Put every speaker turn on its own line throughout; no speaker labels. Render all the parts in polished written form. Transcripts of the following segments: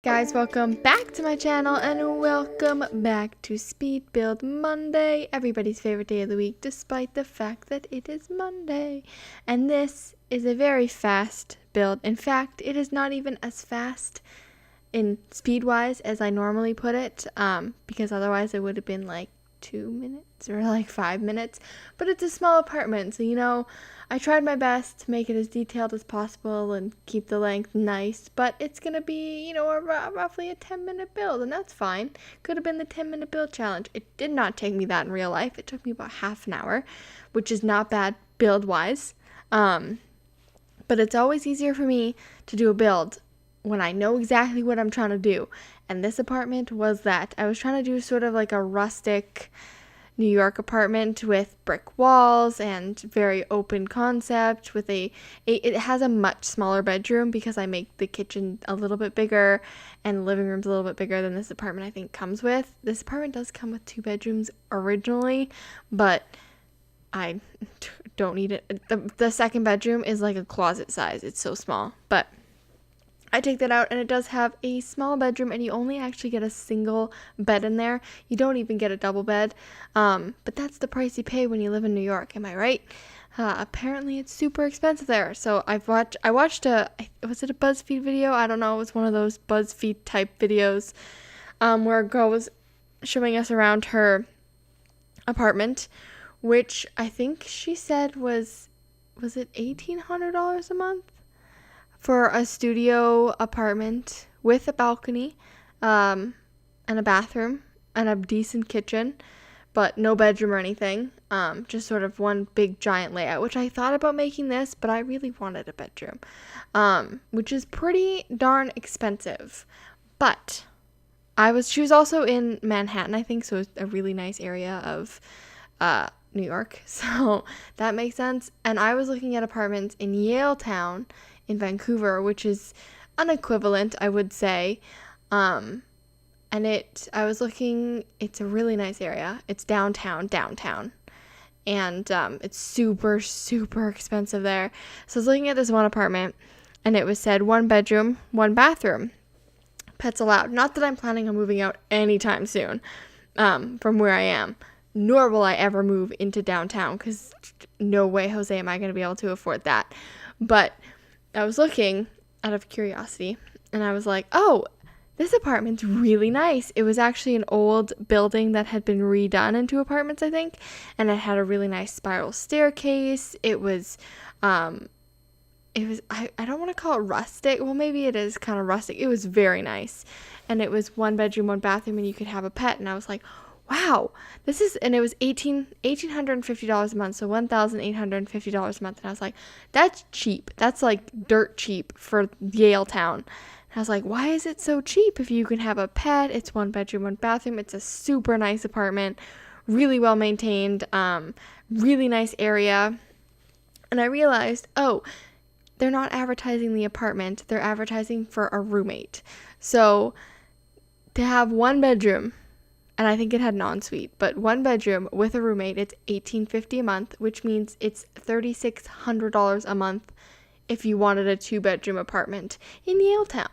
Guys, welcome back to my channel and welcome back to Speed Build Monday, everybody's favorite day of the week despite the fact that it is Monday. And this is a very fast build. In fact, it is not even as fast in speed wise as I normally put it, because otherwise it would have been like 2 minutes or like 5 minutes, but it's a small apartment, so I tried my best to make it as detailed as possible and keep the length nice, but it's gonna be roughly a 10-minute build, and that's fine. Could have been the 10-minute build challenge. It did not take me that in real life. It took me about half an hour, which is not bad build wise, but it's always easier for me to do a build when I know exactly what I'm trying to do. And this apartment was that. I was trying to do sort of like a rustic New York apartment with brick walls and very open concept with it has a much smaller bedroom because I make the kitchen a little bit bigger and the living room's a little bit bigger than this apartment I think comes with. This apartment does come with 2 bedrooms originally, but I don't need it. The second bedroom is like a closet size. It's so small, but I take that out, and it does have a small bedroom, and you only actually get a single bed in there. You don't even get a double bed, but that's the price you pay when you live in New York, am I right? Apparently it's super expensive there. So I watched was it a BuzzFeed video? I don't know, it was one of those BuzzFeed type videos, where a girl was showing us around her apartment, which I think she said was it $1,800 a month? For a studio apartment with a balcony, and a bathroom, and a decent kitchen, but no bedroom or anything, just sort of one big giant layout, which I thought about making this, but I really wanted a bedroom, which is pretty darn expensive, but she was also in Manhattan, I think, so it's a really nice area of, New York, so that makes sense, and I was looking at apartments in Yaletown, in Vancouver, which is an equivalent, I would say. I was looking, it's a really nice area. It's downtown. And it's super, super expensive there. So I was looking at this one apartment, and it was said 1 bedroom, 1 bathroom. Pets allowed. Not that I'm planning on moving out anytime soon, from where I am. Nor will I ever move into downtown, because no way, Jose, am I going to be able to afford that. But I was looking out of curiosity, and I was like, oh, this apartment's really nice. It was actually an old building that had been redone into apartments, I think, and it had a really nice spiral staircase. It was, I don't want to call it rustic. Well, maybe it is kind of rustic. It was very nice, and it was 1 bedroom, 1 bathroom, and you could have a pet, and I was like, wow, and it was $1,850 a month, so $1,850 a month, and I was like, that's cheap. That's like dirt cheap for Yaletown. And I was like, why is it so cheap if you can have a pet? It's 1 bedroom, 1 bathroom. It's a super nice apartment, really well maintained, really nice area. And I realized, oh, they're not advertising the apartment, they're advertising for a roommate. So to have 1 bedroom, and I think it had an ensuite, but 1 bedroom with a roommate, it's $1,850 a month, which means it's $3,600 a month if you wanted a 2-bedroom apartment in Yaletown,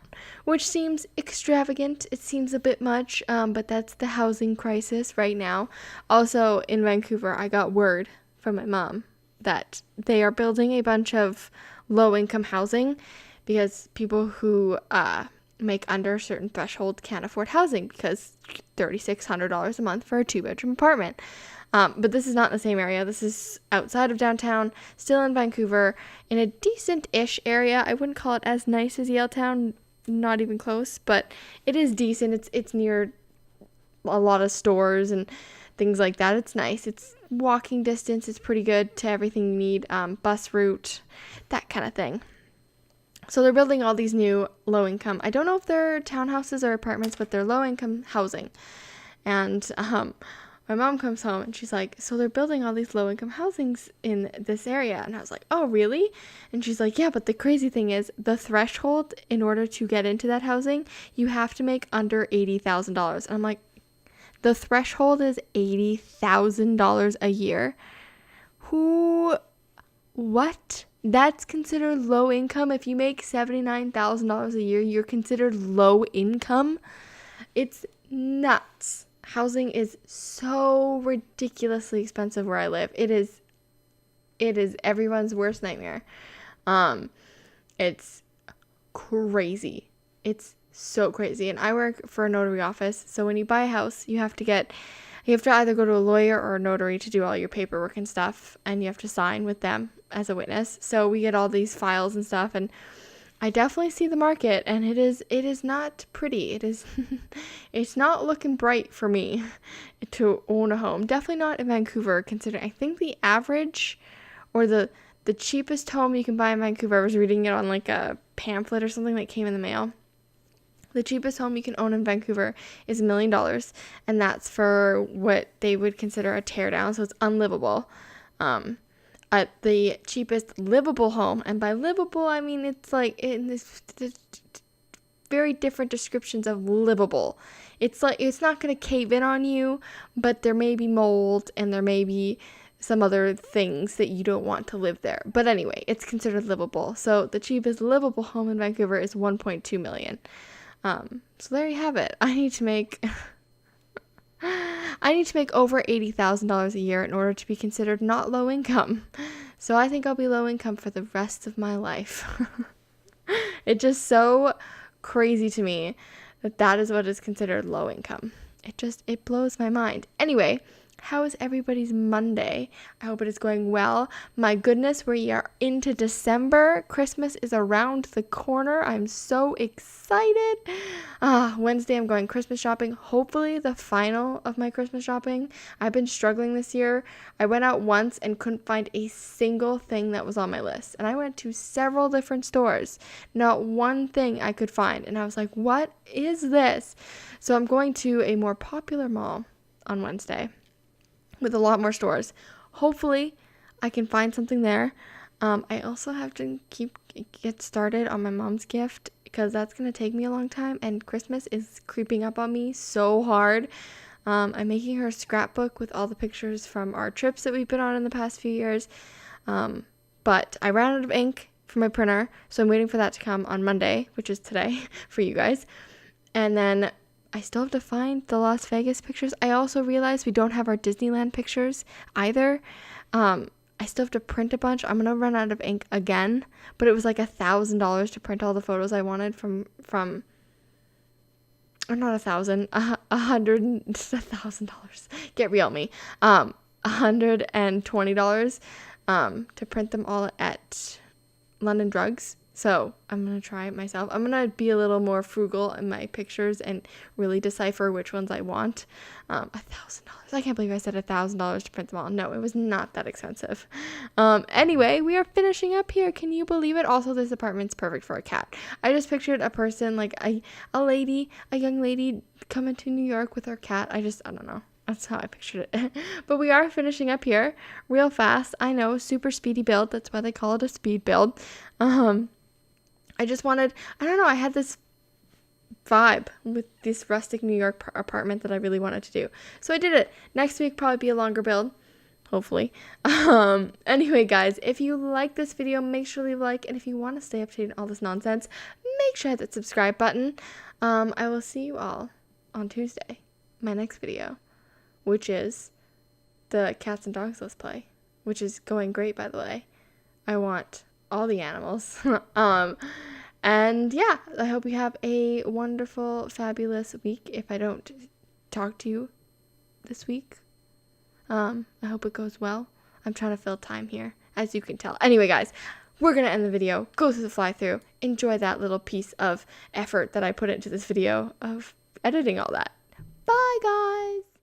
which seems extravagant. It seems a bit much, but that's the housing crisis right now. Also, in Vancouver, I got word from my mom that they are building a bunch of low-income housing because people who make under a certain threshold can't afford housing because $3,600 a month for a 2-bedroom apartment. But this is not in the same area. This is outside of downtown, still in Vancouver, in a decent-ish area. I wouldn't call it as nice as Yaletown, not even close, but it is decent. It's near a lot of stores and things like that. It's nice. It's walking distance. It's pretty good to everything you need, bus route, that kind of thing. So they're building all these new low-income, I don't know if they're townhouses or apartments, but they're low-income housing. And my mom comes home and she's like, so they're building all these low-income housings in this area. And I was like, oh, really? And she's like, yeah, but the crazy thing is the threshold in order to get into that housing, you have to make under $80,000. And I'm like, the threshold is $80,000 a year? What? That's considered low income. If you make $79,000 a year, you're considered low income. It's nuts. Housing is so ridiculously expensive where I live. It is everyone's worst nightmare. It's crazy. It's so crazy. And I work for a notary office, so when you buy a house, you have to either go to a lawyer or a notary to do all your paperwork and stuff, and you have to sign with them as a witness. So we get all these files and stuff, and I definitely see the market, and it is not pretty. It's not looking bright for me to own a home. Definitely not in Vancouver, considering I think the average or the cheapest home you can buy in Vancouver, I was reading it on like a pamphlet or something that came in the mail. The cheapest home you can own in Vancouver is $1 million, and that's for what they would consider a teardown, so it's unlivable. The cheapest livable home, and by livable I mean it's like in this very different descriptions of livable. It's like it's not going to cave in on you, but there may be mold and there may be some other things that you don't want to live there. But anyway, it's considered livable. So the cheapest livable home in Vancouver is $1.2 million. So there you have it. I need to make over $80,000 a year in order to be considered not low income. So I think I'll be low income for the rest of my life. It's just so crazy to me that is what is considered low income. It blows my mind. Anyway, how is everybody's Monday? I hope it is going well. My goodness, we are into December. Christmas is around the corner. I'm so excited. Wednesday I'm going Christmas shopping. Hopefully the final of my Christmas shopping. I've been struggling this year. I went out once and couldn't find a single thing that was on my list. And I went to several different stores. Not one thing I could find. And I was like, what is this? So I'm going to a more popular mall on Wednesday with a lot more stores. Hopefully I can find something there. I also have to get started on my mom's gift because that's going to take me a long time, and Christmas is creeping up on me so hard. I'm making her a scrapbook with all the pictures from our trips that we've been on in the past few years. But I ran out of ink for my printer, so I'm waiting for that to come on Monday, which is today for you guys. And then I still have to find the Las Vegas pictures. I also realized we don't have our Disneyland pictures either. I still have to print a bunch. I'm going to run out of ink again, but it was like $1,000 to print all the photos I wanted from or not $1,000. Get real me. $120 to print them all at London Drugs. So I'm going to try it myself. I'm going to be a little more frugal in my pictures and really decipher which ones I want. $1,000. I can't believe I said $1,000 to print them all. No, it was not that expensive. Anyway, we are finishing up here. Can you believe it? Also, this apartment's perfect for a cat. I just pictured a person, like a young lady coming to New York with her cat. I don't know. That's how I pictured it. But we are finishing up here real fast. I know, super speedy build. That's why they call it a speed build. I had this vibe with this rustic New York apartment that I really wanted to do. So I did it. Next week probably be a longer build, hopefully. Anyway, guys, if you like this video, make sure to leave a like. And if you want to stay up to date on all this nonsense, make sure to hit that subscribe button. I will see you all on Tuesday, my next video, which is the Cats and Dogs Let's Play, which is going great, by the way. I want all the animals. And yeah, I hope you have a wonderful, fabulous week. If I don't talk to you this week, I hope it goes well. I'm trying to fill time here, as you can tell. Anyway, guys, we're going to end the video. Go through the fly through. Enjoy that little piece of effort that I put into this video of editing all that. Bye, guys.